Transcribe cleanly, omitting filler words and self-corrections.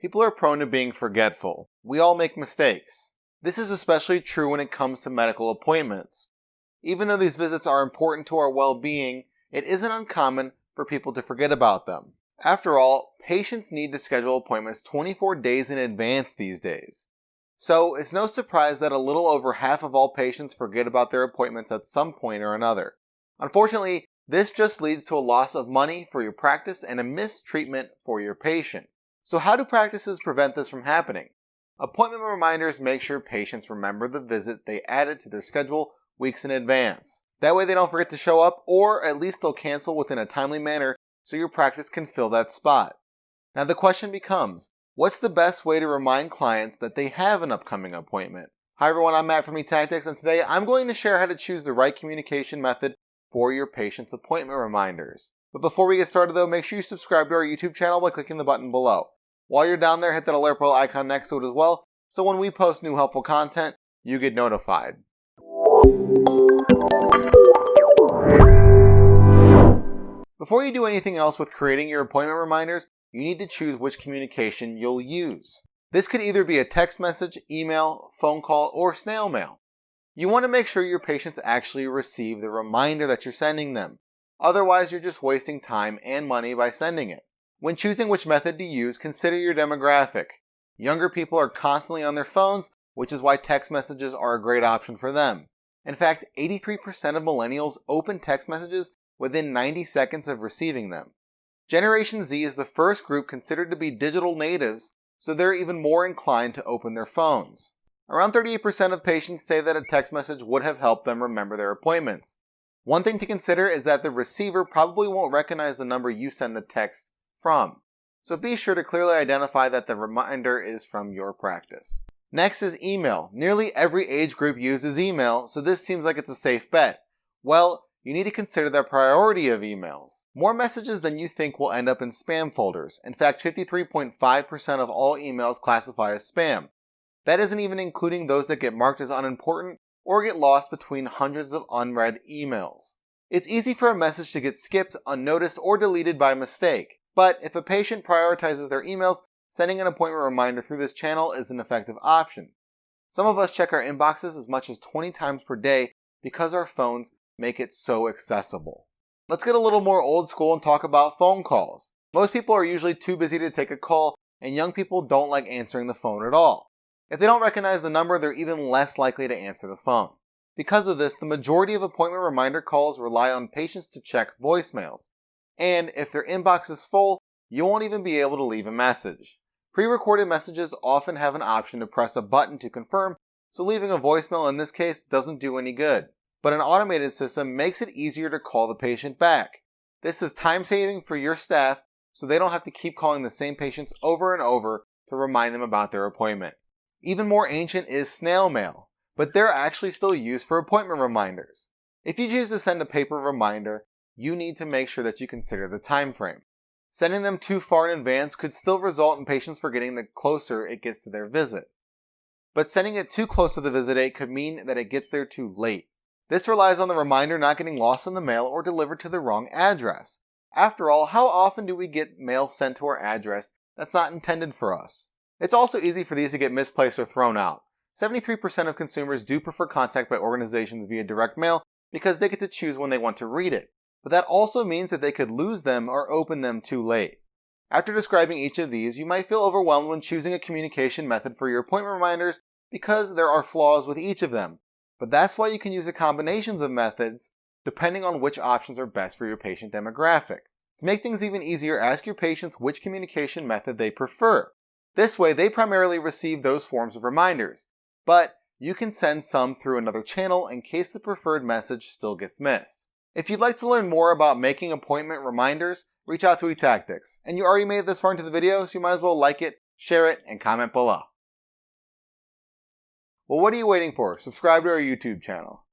People are prone to being forgetful. We all make mistakes. This is especially true when it comes to medical appointments. Even though these visits are important to our well-being, it isn't uncommon for people to forget about them. After all, patients need to schedule appointments 24 days in advance these days. So it's no surprise that a little over half of all patients forget about their appointments at some point or another. Unfortunately, this just leads to a loss of money for your practice and a missed treatment for your patient. So how do practices prevent this from happening? Appointment reminders make sure patients remember the visit they added to their schedule weeks in advance. That way they don't forget to show up, or at least they'll cancel within a timely manner so your practice can fill that spot. Now the question becomes, what's the best way to remind clients that they have an upcoming appointment? Hi everyone, I'm Matt from eTactics, and today I'm going to share how to choose the right communication method for your patient's appointment reminders. But before we get started though, make sure you subscribe to our YouTube channel by clicking the button below. While you're down there, hit that alert bell icon next to it as well, so when we post new helpful content, you get notified. Before you do anything else with creating your appointment reminders, you need to choose which communication you'll use. This could either be a text message, email, phone call, or snail mail. You want to make sure your patients actually receive the reminder that you're sending them. Otherwise, you're just wasting time and money by sending it. When choosing which method to use, consider your demographic. Younger people are constantly on their phones, which is why text messages are a great option for them. In fact, 83% of millennials open text messages within 90 seconds of receiving them. Generation Z is the first group considered to be digital natives, so they're even more inclined to open their phones. Around 38% of patients say that a text message would have helped them remember their appointments. One thing to consider is that the receiver probably won't recognize the number you send the text from, so be sure to clearly identify that the reminder is from your practice. Next is email. Nearly every age group uses email, so this seems like it's a safe bet. Well, you need to consider the priority of emails. More messages than you think will end up in spam folders. In fact, 53.5% of all emails classify as spam. That isn't even including those that get marked as unimportant or get lost between hundreds of unread emails. It's easy for a message to get skipped, unnoticed, or deleted by mistake. But if a patient prioritizes their emails, sending an appointment reminder through this channel is an effective option. Some of us check our inboxes as much as 20 times per day because our phones make it so accessible. Let's get a little more old school and talk about phone calls. Most people are usually too busy to take a call, and young people don't like answering the phone at all. If they don't recognize the number, they're even less likely to answer the phone. Because of this, the majority of appointment reminder calls rely on patients to check voicemails. And if their inbox is full, you won't even be able to leave a message. Pre-recorded messages often have an option to press a button to confirm, so leaving a voicemail in this case doesn't do any good. But an automated system makes it easier to call the patient back. This is time-saving for your staff, so they don't have to keep calling the same patients over and over to remind them about their appointment. Even more ancient is snail mail, but they're actually still used for appointment reminders. If you choose to send a paper reminder, you need to make sure that you consider the time frame. Sending them too far in advance could still result in patients forgetting the closer it gets to their visit. But sending it too close to the visit date could mean that it gets there too late. This relies on the reminder not getting lost in the mail or delivered to the wrong address. After all, how often do we get mail sent to our address that's not intended for us? It's also easy for these to get misplaced or thrown out. 73% of consumers do prefer contact by organizations via direct mail because they get to choose when they want to read it. But that also means that they could lose them or open them too late. After describing each of these, you might feel overwhelmed when choosing a communication method for your appointment reminders because there are flaws with each of them. But that's why you can use a combinations of methods depending on which options are best for your patient demographic. To make things even easier, ask your patients which communication method they prefer. This way, they primarily receive those forms of reminders, but you can send some through another channel in case the preferred message still gets missed. If you'd like to learn more about making appointment reminders, reach out to eTactics. And you already made it this far into the video, so you might as well like it, share it, and comment below. Well, what are you waiting for? Subscribe to our YouTube channel.